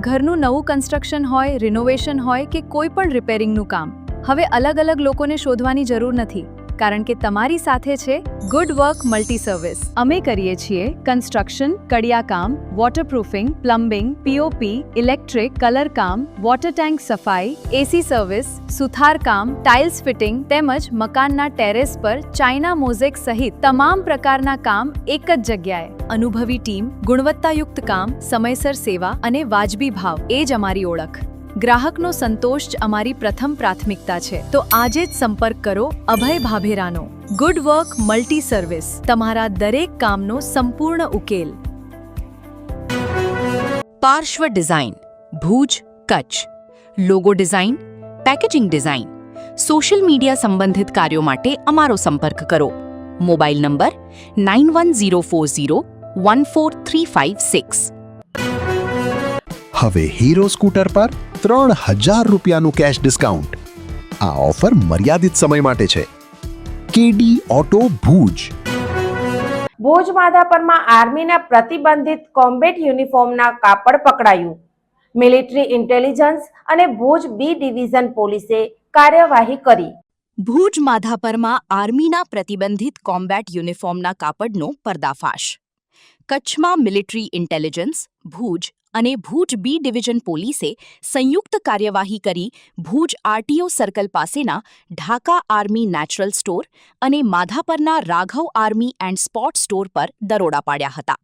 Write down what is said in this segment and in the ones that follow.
ઘરનું નવું કન્સ્ટ્રક્શન હોય, રિનોવેશન હોય કે કોઈ પણ રિપેરિંગનું કામ, હવે અલગ અલગ લોકોને શોધવાની જરૂર નથી, કારણ કે તમારી સાથે છે ગુડ વર્ક મલ્ટી સર્વિસ. અમે કરીએ છીએ કન્સ્ટ્રક્શન, કડિયા કામ, waterproofing, plumbing, POP, electric, colour કામ, વોટર ટેન્ક સફાઈ, એસી સર્વિસ, સુથાર કામ, ટાઇલ્સ ફિટિંગ તેમજ મકાનના ટેરેસ પર ચાઇના મોઝેક સહિત તમામ પ્રકારના કામ એક જ જગ્યાએ. અનુભવી ટીમ, ગુણવત્તાયુક્ત કામ, સમયસર સેવા અને વાજબી ભાવ એ જ અમારી ઓળખ. ગ્રાહકનો સંતોષ જ અમારી પ્રથમ પ્રાથમિકતા છે. તો આજે જ સંપર્ક કરો અભય ભાભેરાનો. ગુડ વર્ક મલ્ટી સર્વિસ, તમારા દરેક કામનો સંપૂર્ણ ઉકેલ. Parshva design, Bhuj, Kutch. Logo design, packaging design, social media સંબંધિત કાર્યો માટે અમારો સંપર્ક કરો. Mobile number 9104014356. હવે હીરો સ્કૂટર પર 3000 રૂપિયાનું કેશ ડિસ્કાઉન્ટ. આ ઓફર મર્યાદિત સમય માટે છે. કેડી ઓટો ભુજ. ભુજ માધાપરમાં આર્મીના પ્રતિબંધિત કોમ્બેટ યુનિફોર્મના કાપડ પકડાયું. મિલિટરી ઇન્ટેલિજન્સ અને ભુજ બી ડિવિઝન પોલીસે કાર્યવાહી કરી. ભુજ માધાપરમાં આર્મીના પ્રતિબંધિત કોમ્બેટ યુનિફોર્મના કાપડનો પર્દાફાશ. કચ્છમાં મિલિટરી ઇન્ટેલિજન્સ, ભુજ અને ભુજ બી ડિવિઝન પોલીસે સંયુક્ત કાર્યવાહી કરી ભુજ આરટીઓ સર્કલ પાસેના ઢાકા આર્મી નેચરલ સ્ટોર અને માધાપરના Raghav army and sport store પર દરોડા પાડ્યા હતા.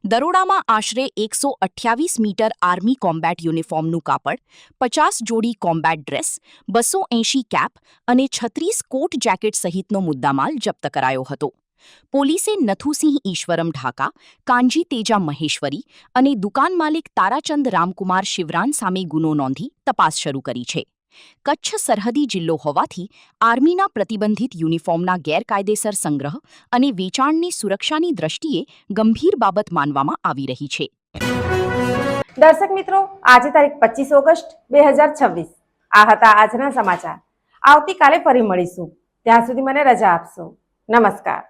દરોડામાં આશરે 128 મીટર આર્મી કોમ્બેટ યુનિફોર્મનું કાપડ, 50 જોડી કોમ્બેટ ડ્રેસ, 280 કેપ અને 36 કોટ જેકેટ સહિતનો મુદ્દામાલ જપ્ત કરાયો હતો. પોલીસે નથુસિંહ ઈશ્વરમ ઢાકા, કાંજી તેજા મહેશ્વરી અને દુકાન માલિક તારાચંદ રામકુમાર શિવરાન સામે ગુનો નોંધી તપાસ શરૂ કરી છે. કચ્છ સરહદી જિલ્લો હોવાથી આર્મીના પ્રતિબંધિત યુનિફોર્મના ગેરકાયદેસર સંગ્રહ અને વેચાણની સુરક્ષાની દ્રષ્ટિએ ગંભીર બાબત માનવામાં આવી રહી છે. દર્શક મિત્રો, આજે તારીખ 25 ઓગસ્ટ 2026. આ હતા આજના સમાચાર. આવતીકાલે ફરી મળીશું. ત્યાં સુધી મને રજા આપશો. નમસ્કાર.